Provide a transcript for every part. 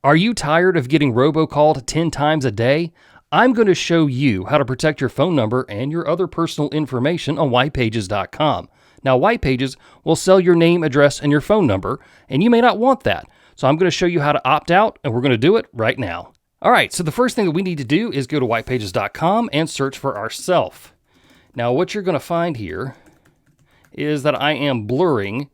Are you tired of getting robocalled 10 times a day? I'm going to show you how to protect your phone number and your other personal information on whitepages.com. Now, whitepages will sell your name, address, and your phone number, and you may not want that. So I'm going to show you how to opt out, and we're going to do it right now. All right, so the first thing that we need to do is go to whitepages.com and search for ourself. Now, what you're going to find here is that I am blurring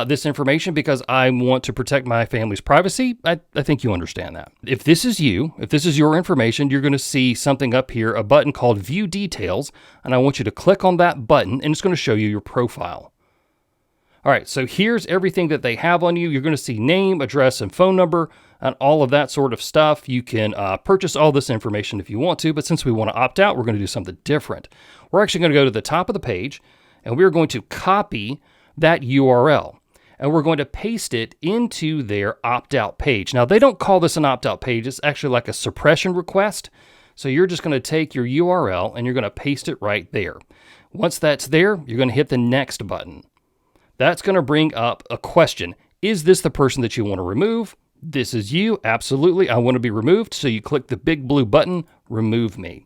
this information because I want to protect my family's privacy. I think you understand that. If this is you, if this is your information, you're going to see something up here, a button called View Details, and I want you to click on that button, and it's going to show you your profile. All right, so here's everything that they have on you. You're going to see name, address, and phone number, and all of that sort of stuff. You can purchase all this information if you want to, but since we want to opt out, we're going to do something different. We're actually going to go to the top of the page, and we're going to copy that URL. And we're going to paste it into their opt-out page. Now, they don't call this an opt-out page. It's actually like a suppression request. So you're just going to take your URL and you're going to paste it right there. Once that's there, you're going to hit the next button. That's going to bring up a question. Is this the person that you want to remove? This is you. Absolutely. I want to be removed. So you click the big blue button, Remove Me.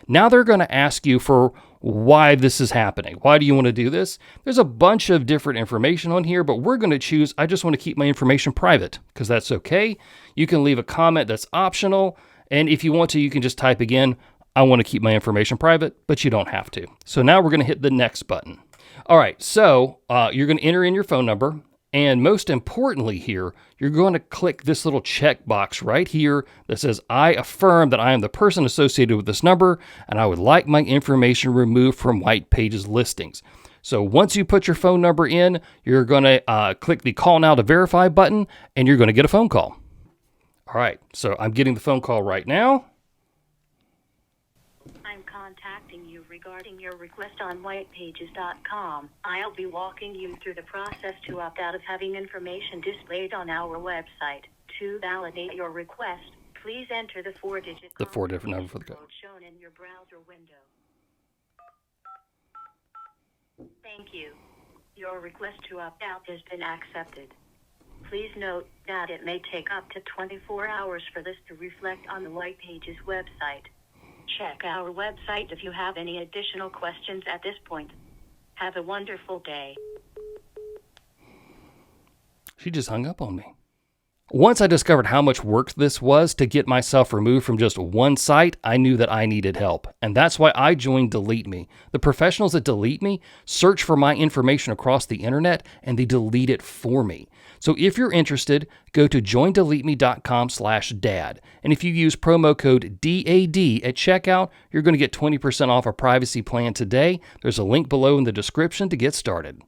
Now they're going to ask you for why this is happening. Why do you want to do this? There's a bunch of different information on here, but we're going to choose, I just want to keep my information private because that's okay. You can leave a comment that's optional. And if you want to, you can just type again, I want to keep my information private, but you don't have to. So now we're going to hit the next button. All right, so you're going to enter in your phone number. And most importantly here, you're going to click this little checkbox right here that says, I affirm that I am the person associated with this number and I would like my information removed from White Pages listings. So once you put your phone number in, you're going to click the Call Now to Verify button and you're going to get a phone call. All right, so I'm getting the phone call right now. I'm contacting you regarding your request on whitepages.com. I'll be walking you through the process to opt out of having information displayed on our website. To validate your request, please enter the four-digit number for the code shown in your browser window. Thank you. Your request to opt out has been accepted. Please note that it may take up to 24 hours for this to reflect on the White Pages website. Check our website if you have any additional questions at this point. Have a wonderful day. She just hung up on me. Once I discovered how much work this was to get myself removed from just one site, I knew that I needed help. And that's why I joined Delete Me. The professionals at Delete Me search for my information across the internet and they delete it for me. So if you're interested, go to joindeleteme.com/dad. And if you use promo code DAD at checkout, you're going to get 20% off a privacy plan today. There's a link below in the description to get started.